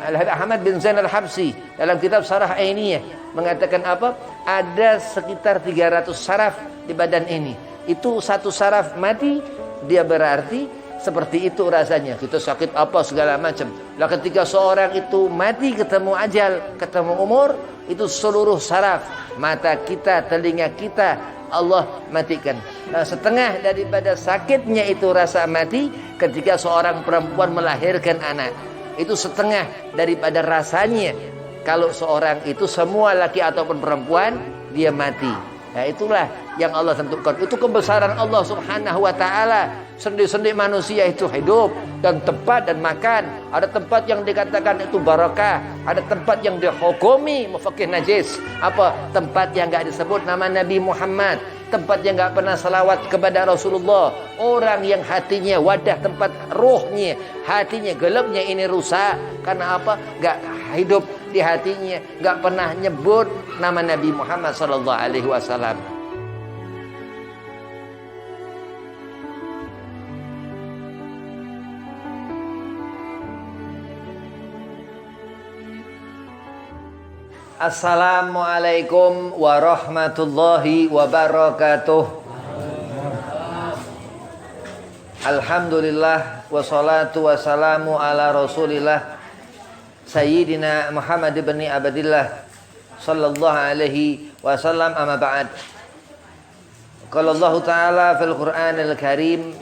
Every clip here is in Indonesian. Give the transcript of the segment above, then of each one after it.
Ahmad bin Zain al-Habsyi dalam kitab Syarah Ainiyah mengatakan apa? Ada sekitar 300 saraf di badan ini. Itu satu saraf mati, dia berarti seperti itu rasanya. Kita sakit apa segala macam. Lah ketika seorang itu mati, ketemu ajal, ketemu umur, itu seluruh saraf mata kita, telinga kita Allah matikan. Nah, setengah daripada sakitnya itu rasa mati ketika seorang perempuan melahirkan anak. Itu setengah daripada rasanya kalau seorang itu, semua laki ataupun perempuan, dia mati. Nah, itulah yang Allah tentukan. Itu kebesaran Allah Subhanahu wa taala. Sendi-sendi manusia itu hidup dan tempat dan makan. Ada tempat yang dikatakan itu barakah, ada tempat yang dihukumi mufakih najis. Apa? Tempat yang enggak disebut nama Nabi Muhammad, tempat yang enggak pernah salawat kepada Rasulullah. Orang yang hatinya, wadah tempat ruhnya, hatinya gelapnya ini rusak. Karena apa? Enggak hidup di hatinya, enggak pernah nyebut nama Nabi Muhammad sallallahu alaihi wasallam. Assalamualaikum warahmatullahi wabarakatuh. Alhamdulillah wassalatu wassalamu ala Rasulillah Sayyidina Muhammad ibn Abdillah sallallahu alaihi wasallam, amma ba'd. Qala Allah Ta'ala fil Qur'anil Karim,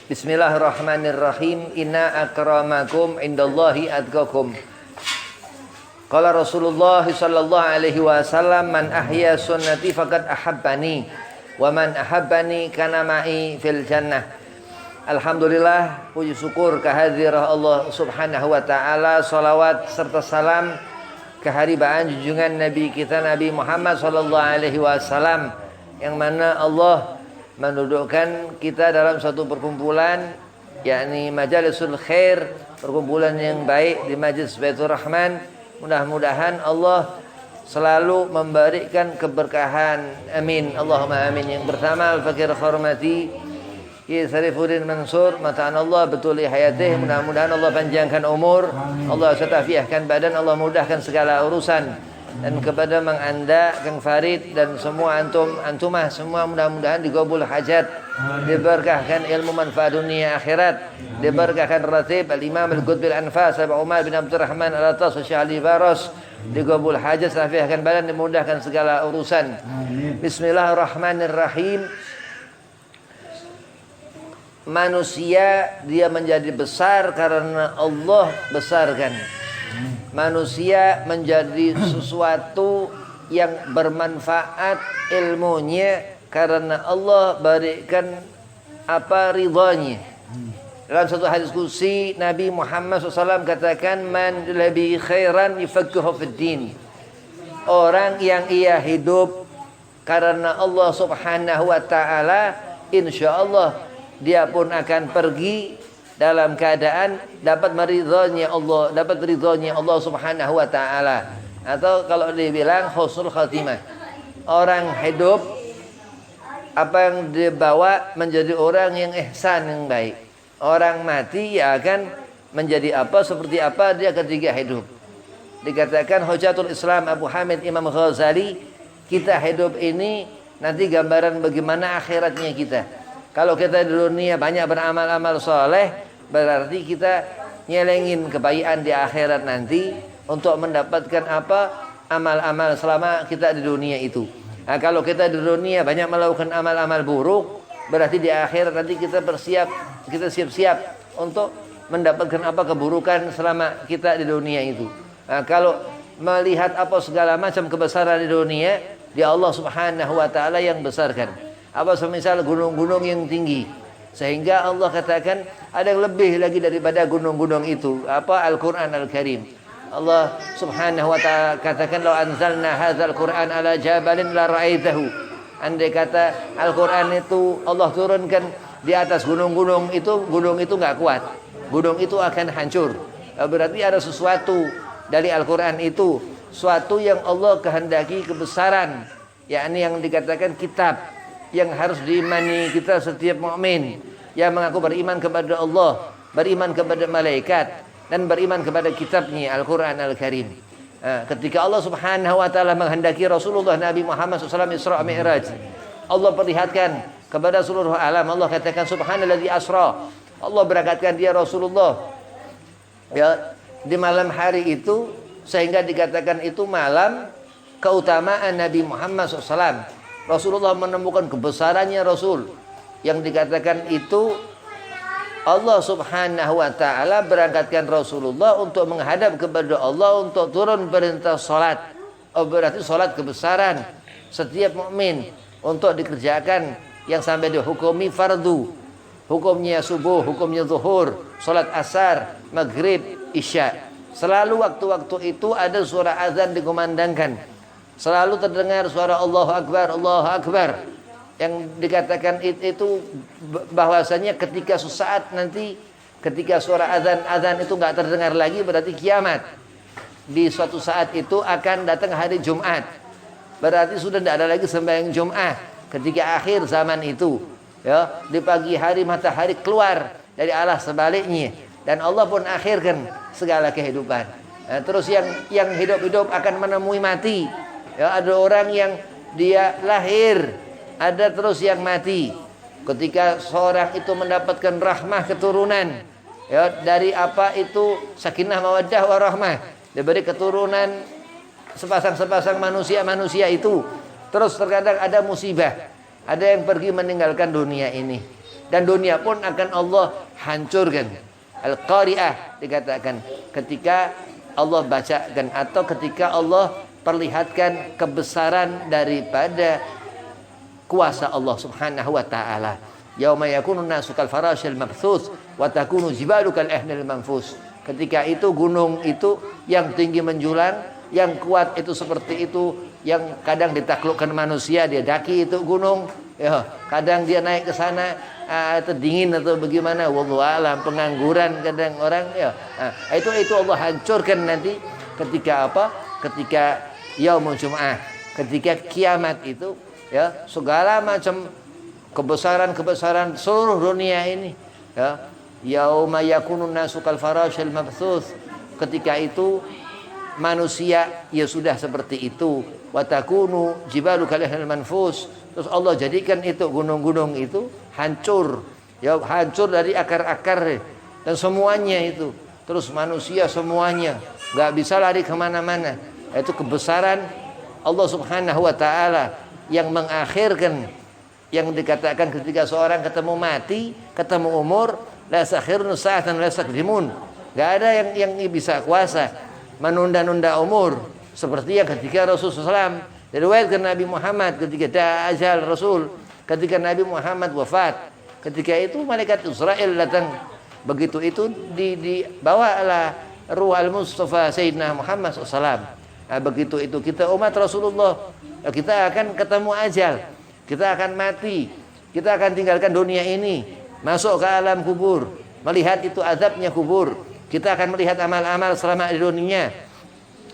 Bismillahirrahmanirrahim, inna akramakum indallahi atqakum. Qala Rasulullah sallallahu alaihi wasallam, man ahya sunnati faqad ahabbani wa man ahabbani kana ma'i fil jannah. Alhamdulillah, puji syukur kehadiran Allah Subhanahu wa taala, salawat serta salam keharibaan junjungan Nabi kita Nabi Muhammad sallallahu alaihi wasallam, yang mana Allah mendudukkan kita dalam satu perkumpulan, yakni majalisul khair, perkumpulan yang baik di Majlis Baitur Rahman. Mudah-mudahan Allah selalu memberikan keberkahan. Amin. Allahumma amin. Yang pertama, al-fakir hormati Ki Sarifuddin Mansur, mataan Allah betul hayatih. Mudah-mudahan Allah panjangkan umur, Allah setafiahkan badan, Allah mudahkan segala urusan. Dan kepada Mang Anda, Kang Farid, dan semua antumah semua, mudah-mudahan digabul hajat, diberkahkan ilmu manfaat dunia akhirat, diberkahkan ratib al-imam al-qutbil anfas Abu Umar bin Abdurrahman al-Atas Syekh Ali Baros, digabul hajat, safihkan badan, dimudahkan segala urusan. Bismillahirrahmanirrahim. Manusia dia menjadi besar karena Allah besarkan. Manusia menjadi sesuatu yang bermanfaat ilmunya karena Allah berikan apa ridhanya. Dalam satu hadis qudsi Nabi Muhammad SAW katakan, man lebih khairan yafaqahu fid din. Orang yang ia hidup karena Allah Subhanahu wa taala, insyaallah dia pun akan pergi dalam keadaan dapat meridhonya Allah, dapat ridhonya Allah Subhanahu wa taala. Atau kalau dibilang husnul khatimah, orang hidup apa yang dibawa menjadi orang yang ihsan, yang baik. Orang mati ya akan menjadi apa, seperti apa dia ketika hidup. Dikatakan Hujatul Islam Abu Hamid Imam Ghazali, kita hidup ini nanti gambaran bagaimana akhiratnya kita. Kalau kita di dunia banyak beramal-amal soleh, berarti kita nyelengin kebaikan di akhirat nanti untuk mendapatkan apa? Amal-amal selama kita di dunia itu. Nah, kalau kita di dunia banyak melakukan amal-amal buruk, berarti di akhirat nanti kita siap-siap untuk mendapatkan apa? Keburukan selama kita di dunia itu. Nah, kalau melihat apa segala macam kebesaran di dunia, dia Allah Subhanahu wa taala yang besarkan. Apa semisal gunung-gunung yang tinggi, sehingga Allah katakan ada yang lebih lagi daripada gunung-gunung itu, apa? Al-Quran Al-Karim. Allah Subhanahu wa ta'ala katakan, law anzalna hadzal Qur'an ala jabalin la ra'aitahu. Andai kata Al-Quran itu Allah turunkan di atas gunung itu enggak kuat, gunung itu akan hancur. Berarti ada sesuatu dari Al-Quran itu, suatu yang Allah kehendaki kebesaran, yakni yang dikatakan kitab yang harus diimani kita setiap mukmin yang mengaku beriman kepada Allah, beriman kepada malaikat. dan beriman kepada kitabnya Al-Quran Al-Karim. Ketika Allah Subhanahu wa taala menghendaki Rasulullah Nabi Muhammad SAW Isra Mi'raj, Allah perlihatkan kepada seluruh alam. Allah katakan subhanalladzi asra. Allah berangkatkan dia Rasulullah ya di malam hari itu, sehingga dikatakan itu malam keutamaan Nabi Muhammad SAW. Rasulullah menemukan kebesarannya Rasul, yang dikatakan itu Allah Subhanahu wa taala berangkatkan Rasulullah untuk menghadap kepada Allah, untuk turun perintah salat. Berarti salat kebesaran setiap mukmin untuk dikerjakan, yang sampai dihukumi fardu. Hukumnya subuh, hukumnya zuhur, salat asar, maghrib, isya. Selalu waktu-waktu itu ada suara azan dikumandangkan. Selalu terdengar suara Allahu Akbar, Allahu Akbar. Yang dikatakan itu bahwasanya ketika sesaat nanti, ketika suara azan itu nggak terdengar lagi, berarti kiamat. Di suatu saat itu akan datang hari Jumat. Berarti sudah tidak ada lagi sembahyang Jumat ketika akhir zaman itu. Ya, di pagi hari matahari keluar dari arah sebaliknya, dan Allah pun akhirkan segala kehidupan. Nah, terus yang hidup-hidup akan menemui mati. Ya, ada orang yang dia lahir, ada terus yang mati. Ketika seorang itu mendapatkan rahmah keturunan, ya, dari apa itu sakinah mawaddah warahmah, diberi keturunan sepasang-sepasang manusia itu. Terus terkadang ada musibah, ada yang pergi meninggalkan dunia ini, dan dunia pun akan Allah hancurkan. Al-Qari'ah dikatakan ketika Allah bacakan atau ketika Allah perlihatkan kebesaran daripada kuasa Allah Subhanahu wa taala. Yauma yakunun nasu kal farashil mabthus wa takunu jibalu kal ahnil manfus. Ketika itu gunung itu yang tinggi menjulang, yang kuat itu seperti itu, yang kadang ditaklukkan manusia, dia daki itu gunung, ya, kadang dia naik ke sana atau dingin atau bagaimana, wallahu alam, pengangguran kadang orang, ya. Itu Allah hancurkan nanti ketika apa? Ketika yaumul jum'ah, ketika kiamat itu, ya, segala macam kebesaran seluruh dunia ini, ya, yauma yakunun nasu kal farashil mabthus. Ketika itu manusia ya sudah seperti itu, wa takunu jibalu kal ahnil manfus. Terus Allah jadikan itu gunung-gunung itu hancur, ya, hancur dari akar-akar dan semuanya itu. Terus manusia semuanya nggak bisa lari kemana-mana. Itu kebesaran Allah Subhanahu wa taala yang mengakhirkan, yang dikatakan ketika seorang ketemu mati, ketemu umur, la sakhirun sa'atan la sakdimun. Enggak ada yang bisa kuasa menunda-nunda umur, seperti yang ketika Rasulullah SAW diriwayatkan Nabi Muhammad ketika ajal Rasul, ketika Nabi Muhammad wafat, ketika itu malaikat Israel datang. Begitu itu dibawalah ruh al-Mustafa Sayyidina Muhammad SAW. Begitu itu kita umat Rasulullah, kita akan ketemu ajal, kita akan mati, kita akan tinggalkan dunia ini, masuk ke alam kubur, melihat itu azabnya kubur. Kita akan melihat amal-amal selama di dunia.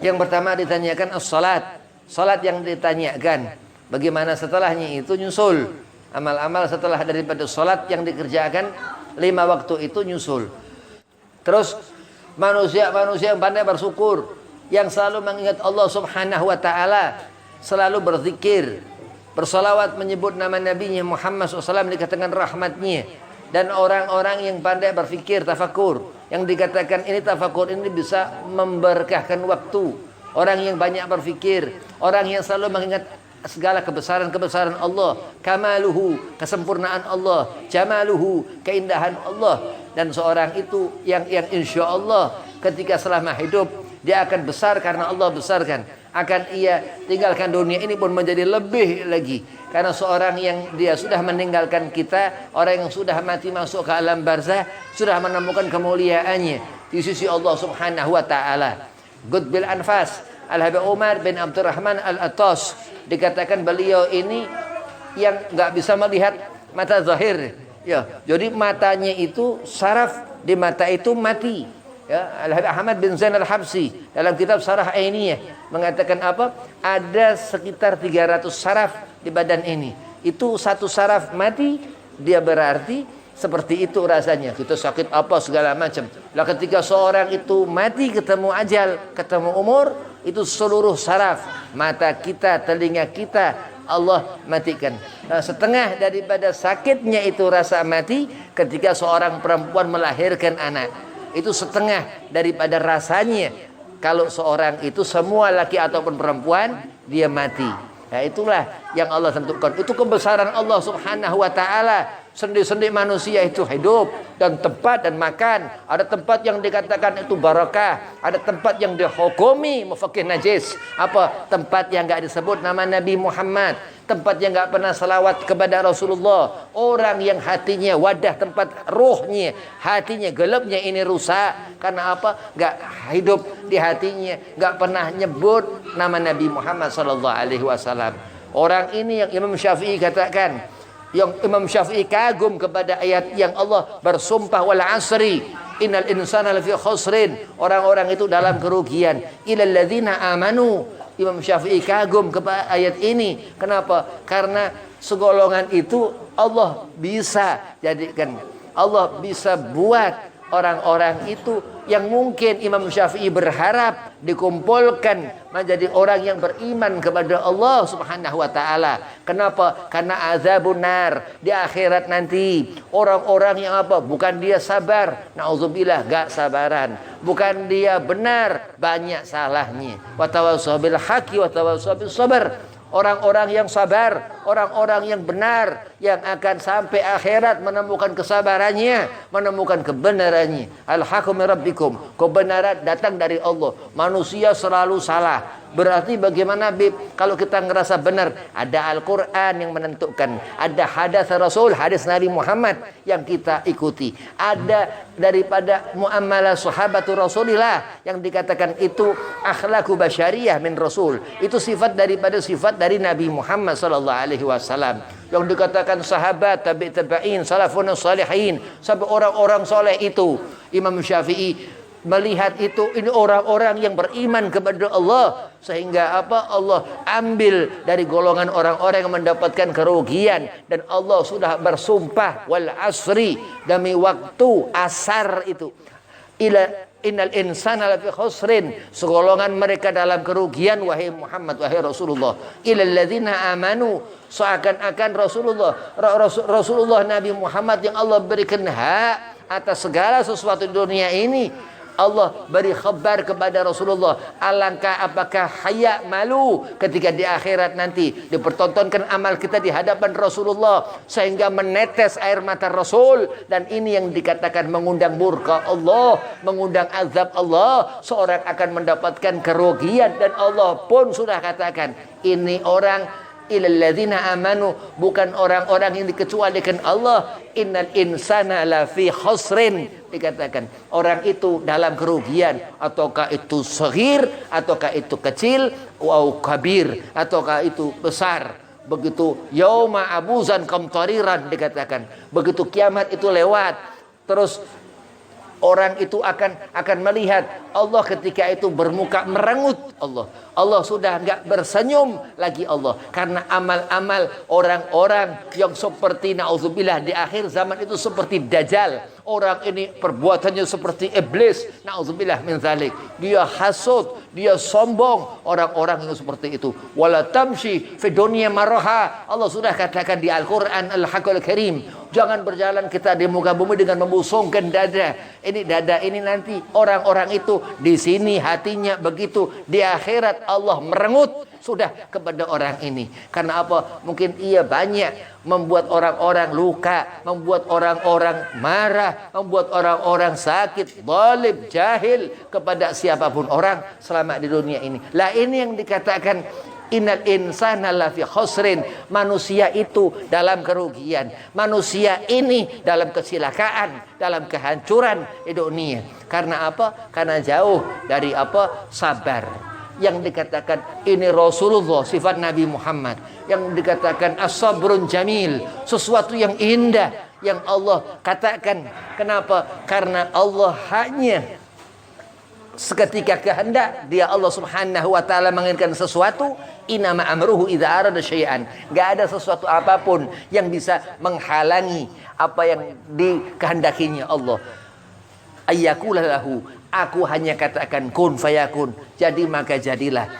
Yang pertama ditanyakan as-salat, salat yang ditanyakan. Bagaimana setelahnya itu nyusul amal-amal setelah daripada salat yang dikerjakan 5 waktu itu nyusul. Terus manusia yang pandai bersyukur, yang selalu mengingat Allah Subhanahu wa taala, selalu berzikir, bersalawat menyebut nama Nabi Muhammad SAW, dikatakan rahmatnya. Dan orang-orang yang pandai berfikir, tafakur, yang dikatakan ini tafakur ini bisa memberkahkan waktu. Orang yang banyak berfikir, orang yang selalu mengingat segala kebesaran Allah, kamaluhu, kesempurnaan Allah, jamaluhu, keindahan Allah. Dan seorang itu yang insya Allah ketika selama hidup dia akan besar karena Allah besarkan. Akan ia tinggalkan dunia ini pun menjadi lebih lagi. Karena seorang yang dia sudah meninggalkan kita, orang yang sudah mati masuk ke alam barzah, sudah menemukan kemuliaannya di sisi Allah Subhanahu wa taala. Qutbil Anfas Al-Habib Umar bin Abdurrahman Al-Attas, dikatakan beliau ini yang enggak bisa melihat mata zahir, ya. Jadi matanya itu saraf di mata itu mati. Ya, Al-Habib Ahmad bin Zain Al-Habsi dalam kitab Sarah Ainiyah mengatakan apa? Ada sekitar 300 saraf di badan ini. Itu satu saraf mati, dia berarti Seperti itu rasanya. Kita sakit apa segala macam. Lah ketika seorang itu mati, ketemu ajal, ketemu umur, itu seluruh saraf mata kita, telinga kita Allah matikan. Nah, setengah daripada sakitnya itu rasa mati ketika seorang perempuan melahirkan anak. Itu setengah daripada rasanya kalau seorang itu, semua laki ataupun perempuan, dia mati. Nah, itulah yang Allah tentukan. Itu kebesaran Allah Subhanahu wa taala. Sendi-sendi manusia itu hidup dan tempat dan makan. Ada tempat yang dikatakan itu barakah, ada tempat yang dihukumi mufakih najis. Apa? Tempat yang enggak disebut nama Nabi Muhammad, tempat yang enggak pernah salawat kepada Rasulullah. Orang yang hatinya, wadah tempat ruhnya, hatinya gelapnya ini rusak. Karena apa? Enggak hidup di hatinya, enggak pernah nyebut nama Nabi Muhammad sallallahu alaihi wasallam. Orang ini yang Imam Syafi'i katakan, yang Imam Syafi'i kagum kepada ayat yang Allah bersumpah wal asri innal insana lafi khusrin, orang-orang itu dalam kerugian, illal ladzina amanu. Imam Syafi'i kagum kepada ayat ini. Kenapa? Karena segolongan itu Allah bisa jadikan, Allah bisa buat orang-orang itu yang mungkin Imam Syafi'i berharap dikumpulkan menjadi orang yang beriman kepada Allah Subhanahu wa taala. Kenapa? Karena azabun nar di akhirat nanti. Orang-orang yang apa? Bukan dia sabar, nauzubillah, enggak sabaran. Bukan dia benar, banyak salahnya. Wa tawassaw bil haqqi wa tawassaw bis sabr. Orang-orang yang sabar, orang-orang yang benar, yang akan sampai akhirat menemukan kesabarannya, menemukan kebenarannya. Al-haqqu min rabbikum, kebenaran datang dari Allah. Manusia selalu salah. Berarti bagaimana Bib kalau kita ngerasa benar? Ada Al-Quran yang menentukan, ada hadis Rasul, hadis Nabi Muhammad yang kita ikuti, ada daripada muamalah sahabatul Rasulillah yang dikatakan itu akhlaqu basyariyah min Rasul, itu sifat daripada sifat dari Nabi Muhammad sallallahu alaihi wasallam. Yang dikatakan sahabat, tabi'in, salafun salihin, sampai orang-orang soleh itu. Imam Syafi'i melihat itu, ini orang-orang yang beriman kepada Allah, sehingga apa? Allah ambil dari golongan orang-orang yang mendapatkan kerugian, dan Allah sudah bersumpah wal asri, demi waktu asar itu, innal insana lafi khusrin, segolongan mereka dalam kerugian, wahai Muhammad, wahai Rasulullah. Illal ladzina amanu, seakan-akan Rasulullah Nabi Muhammad yang Allah berikan hak atas segala sesuatu di dunia ini, Allah beri khabar kepada Rasulullah. Alangkah apakah haya malu ketika di akhirat nanti dipertontonkan amal kita di hadapan Rasulullah sehingga menetes air mata Rasul, dan ini yang dikatakan mengundang murka Allah, mengundang azab Allah. Seorang akan mendapatkan kerugian, dan Allah pun sudah katakan ini orang illal ladzina amanu, bukan orang-orang yang dikecualikan Allah. Innal insana lafi khusrin, dikatakan orang itu dalam kerugian, ataukah itu saghir, ataukah itu kecil, au kabir, ataukah itu besar. Begitu yauma abuzan kamtariran, dikatakan begitu kiamat itu lewat, terus orang itu akan melihat Allah ketika itu bermuka merengut Allah sudah enggak bersenyum lagi Allah, karena amal-amal orang-orang yang seperti naudzubillah di akhir zaman itu seperti Dajjal. Orang ini perbuatannya seperti iblis, naudzubillah min zalik. Dia hasud, dia sombong, orang-orang yang seperti itu. Wala tamshi fi dunya maraha. Allah sudah katakan di Al-Qur'an Al-Haqqul Karim, jangan berjalan kita di muka bumi dengan membusungkan dada. Ini dada ini nanti orang-orang itu di sini hatinya begitu, di akhirat Allah merengut sudah kepada orang ini. Karena apa? Mungkin ia banyak membuat orang-orang luka, membuat orang-orang marah, membuat orang-orang sakit, zalim, jahil kepada siapapun orang selama di dunia ini. Lah ini yang dikatakan innal insana lafi khusrin, manusia itu dalam kerugian, manusia ini dalam kecelakaan, dalam kehancuran di dunia. Karena apa? Karena jauh dari apa? Sabar. Yang dikatakan ini Rasulullah, sifat Nabi Muhammad, yang dikatakan as-sabrun jamil, sesuatu yang indah yang Allah katakan. Kenapa? Karena Allah hanya seketika kehendak dia Allah Subhanahu wa taala menginginkan sesuatu, inama amruhu idza arada syai'an. Enggak ada sesuatu apapun yang bisa menghalangi apa yang dikehendakinya Allah. Ayyakula lahu, aku hanya katakan kun fayakun, jadi maka jadilah.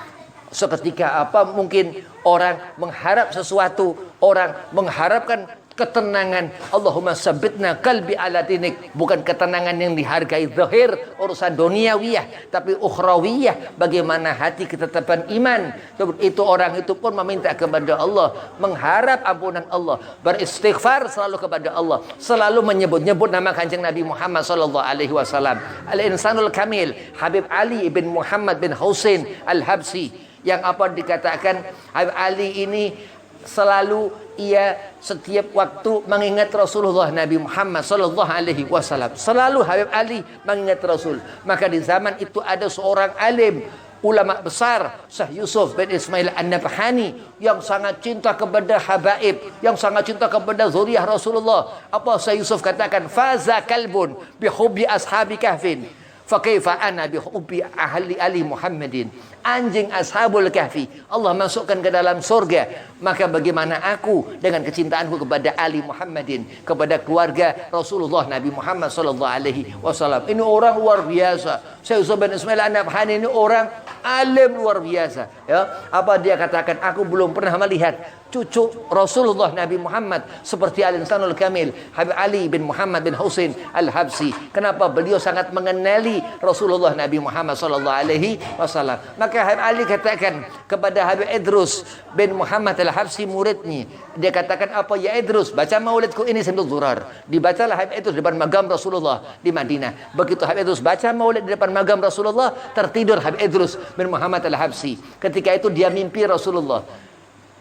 Seketika apa mungkin orang mengharap sesuatu, orang mengharapkan ketenangan. Allahumma sabbitna qalbi ala dinik. Bukan ketenangan yang dihargai zahir, urusan duniawiyah, tapi ukhrawiyah, bagaimana hati ketetapan iman. Itu orang itu pun meminta kepada Allah, mengharap ampunan Allah, beristighfar selalu kepada Allah, selalu menyebut-nyebut nama Kanjeng Nabi Muhammad sallallahu alaihi wasallam. Al-insanul kamil Habib Ali bin Muhammad bin Husain Al-Habsi, yang apa dikatakan Habib Ali ini selalu ia setiap waktu mengingat Rasulullah Nabi Muhammad sallallahu alaihi wasallam. Selalu Habib Ali mengingat Rasul. Maka di zaman itu ada seorang alim, ulama besar, Syekh Yusuf bin Ismail An-Nabhani, yang sangat cinta kepada habaib, yang sangat cinta kepada zuriyah Rasulullah. Apa Syekh Yusuf katakan? Faza kalbun bihubbi ashabi kahfin, fa kaifa ana bihubbi ahli ali Muhammadin. Anjing ashabul kahfi Allah masukkan ke dalam surga, maka bagaimana aku dengan kecintaanku kepada Ali Muhammadin, kepada keluarga Rasulullah Nabi Muhammad sallallahu alaihi wasallam. Ini orang luar biasa. Syekh Yusuf bin Ismail An-Nabhani ini orang alim luar biasa, ya. Apa dia katakan? Aku belum pernah melihat cucu Rasulullah Nabi Muhammad seperti Al-Insanul Kamil Habib Ali bin Muhammad bin Husain Al-Habsi. Kenapa? Beliau sangat mengenali Rasulullah Nabi Muhammad sallallahu alaihi wasallam. Maka Habib Ali katakan kepada Habib Idrus bin Muhammad Al-Habsi, muridnya, dia katakan apa? Ya Idrus, baca maulidku ini sambil zurar. Dibacalah Habib Idrus di depan magam Rasulullah di Madinah. Begitu Habib Idrus baca maulid di depan magam Rasulullah, tertidur Habib Idrus bin Muhammad Al-Habsi. Ketika itu dia mimpi Rasulullah.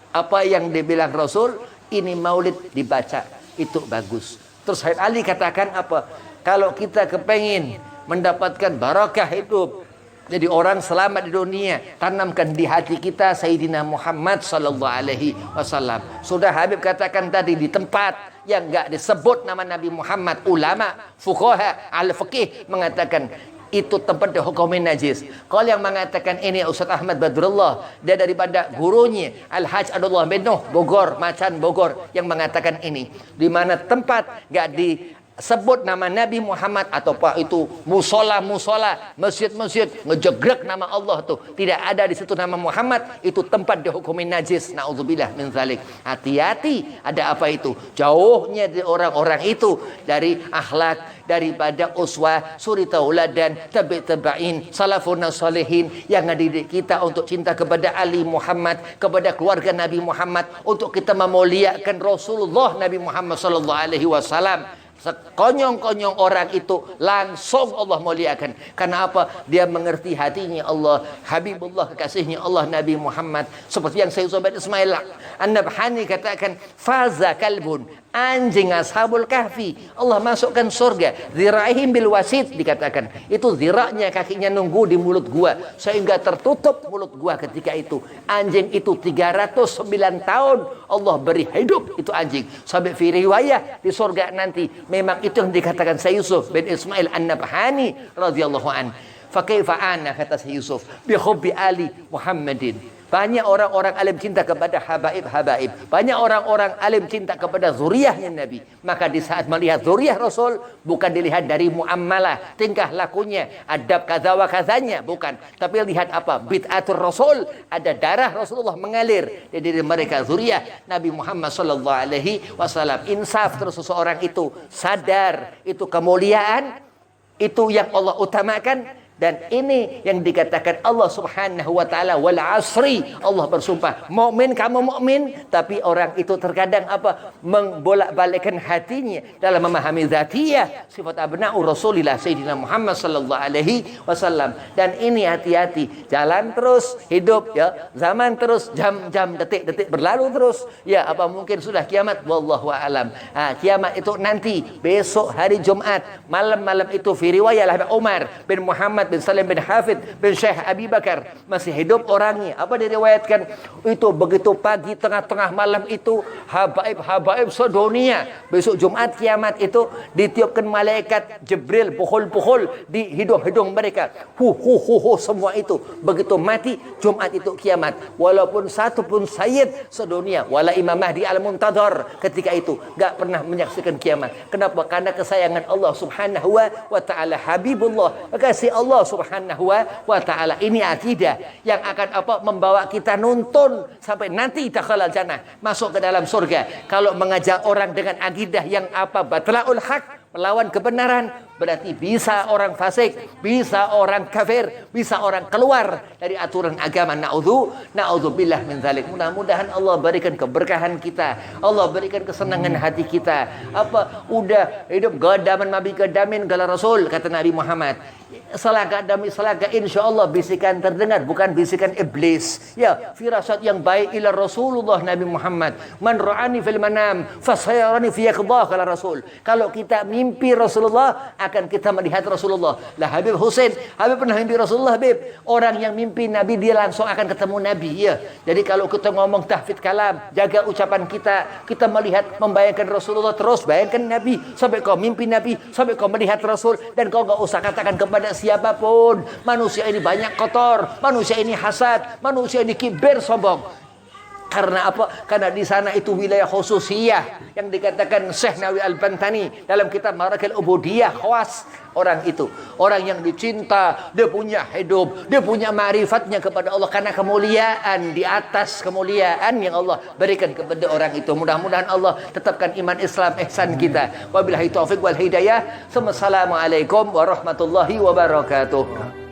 Apa yang dibilang Rasul, ini maulid dibaca, itu bagus. Terus Habib Ali katakan apa? Kalau kita kepengin mendapatkan barakah hidup, jadi orang selamat di dunia, tanamkan di hati kita Sayyidina Muhammad sallallahu alaihi wasallam. Sudah Habib katakan tadi, di tempat yang enggak disebut nama Nabi Muhammad, ulama fuqaha al-fiqih mengatakan itu tempat dihukumin najis. Kalau yang mengatakan ini Ustaz Ahmad Badrullah, dia daripada gurunya Al-Hajj Abdullah bin Nuh Bogor, Macan Bogor, yang mengatakan ini, di mana tempat enggak disebut nama Nabi Muhammad, atau apa itu musola, masjid-masjid ngejegrek nama Allah tuh, tidak ada di situ nama Muhammad, itu tempat dihukumin najis. Nauzubillah min zalik. Hati-hati, ada apa itu? Jauhnya di orang-orang itu dari akhlak, daripada uswah, suri tauladan, tabi'in, salafun salihin yang ngedidik kita untuk cinta kepada Ali Muhammad, kepada keluarga Nabi Muhammad, untuk kita memuliakan Rasulullah Nabi Muhammad sallallahu alaihi wasallam. Sekonyong-konyong orang itu langsung Allah muliakan. Karena apa? Dia mengerti hatinya Allah, Habibullah, kekasihnya Allah Nabi Muhammad. Seperti yang Syekh Yusuf bin Ismail An-Nabhani katakan, faza kalbun, anjing ashabul kahfi Allah masukkan surga. Zira'ihim bil wasit, dikatakan itu ziraknya, kakinya nunggu di mulut gua sehingga tertutup mulut gua ketika itu. Anjing itu 309 tahun Allah beri hidup itu anjing. Sampai fi riwayah di surga nanti memang itu yang dikatakan Syekh Yusuf bin Ismail An-Nabhani radhiyallahu an. Fa kaifa ana, kata Syekh Yusuf, bi hubbi ali Muhammadin. Banyak orang-orang alim cinta kepada habaib. Banyak orang-orang alim cinta kepada zuriyahnya Nabi. Maka di saat melihat zuriyah Rasul, bukan dilihat dari muamalah, tingkah lakunya, adab kaza wa kazanya, bukan. Tapi lihat apa? Bid'atul Rasul, ada darah Rasulullah mengalir di diri mereka, zuriyah Nabi Muhammad sallallahu alaihi wasallam. Insaf terus seseorang itu sadar itu kemuliaan, itu yang Allah utamakan. Dan ini yang dikatakan Allah Subhanahu wa taala, wal asri, Allah bersumpah, mukmin kamu mukmin, tapi orang itu terkadang apa? Membolak-balikkan hatinya dalam memahami zatiyah sifat abna'ur Rasulillah Sayyidina Muhammad sallallahu alaihi wasallam. Dan ini hati-hati, jalan terus hidup, ya, zaman terus, jam-jam, detik-detik berlalu terus, ya, apa mungkin sudah kiamat? Wallahu a'lam. Kiamat itu nanti besok hari Jumat malam-malam itu, fi riwayah Umar bin Muhammad Muhammad bin Salim bin Hafid bin Syekh Abi Bakar masih hidup orangnya. Apa diriwayatkan? Itu begitu pagi tengah-tengah malam itu habaib sedunia. Besok Jumat kiamat itu ditiupkan malaikat Jibril puhul-puhul di hidung-hidung mereka. Semua itu begitu mati Jumat itu kiamat. Walaupun satu pun sayyid sedunia, wala Imam Mahdi al-Muntadhar ketika itu gak pernah menyaksikan kiamat. Kenapa? Karena kesayangan Allah Subhanahu wa taala, Habibullah, kasih Allah Subhanahu wa taala. Ini akidah yang akan membawa kita nuntun sampai nanti dakhalal jannah, masuk ke dalam surga. Kalau mengajak orang dengan akidah yang batlaul haq, melawan kebenaran, berarti bisa orang fasik, bisa orang kafir, bisa orang keluar dari aturan agama. Na'udzubillah min dzalik. Mudah-mudahan Allah berikan keberkahan kita, Allah berikan kesenangan hati kita. Udah hidup gadaman mabi gadamin gala Rasul, kata Nabi Muhammad. Selagak demi selagak insyaallah bisikan terdengar, bukan bisikan iblis. Ya, firasat yang baik ila Rasulullah Nabi Muhammad. Man ra'ani fil manam fasayarani fi yaqdah, kala Rasul. Kalau kita mimpi Rasulullah, akan kita melihat Rasulullah. Lah Habib Husain, Habib pernah mimpi Rasulullah, Habib. Orang yang mimpi Nabi dia langsung akan ketemu Nabi, ya. Jadi kalau kita ngomong tahfidz kalam, jaga ucapan kita melihat, membayangkan Rasulullah terus, bayangkan Nabi, sampai kau mimpi Nabi, sampai kau melihat Rasul, dan kau enggak usah katakan kepada siapapun, manusia ini banyak kotor, manusia ini hasad, manusia ini kibir, sombong. Karena apa? Karena di sana itu wilayah khususiyah yang dikatakan Syekh Nawawi Al-Bantani dalam kitab Marakil Ubudiyah, khawas orang itu, orang yang dicinta, dia punya hidup, dia punya ma'rifatnya kepada Allah karena kemuliaan di atas kemuliaan yang Allah berikan kepada orang itu. Mudah-mudahan Allah tetapkan iman Islam ihsan kita. Wabillahi taufiq wal hidayah. Assalamualaikum warahmatullahi wabarakatuh.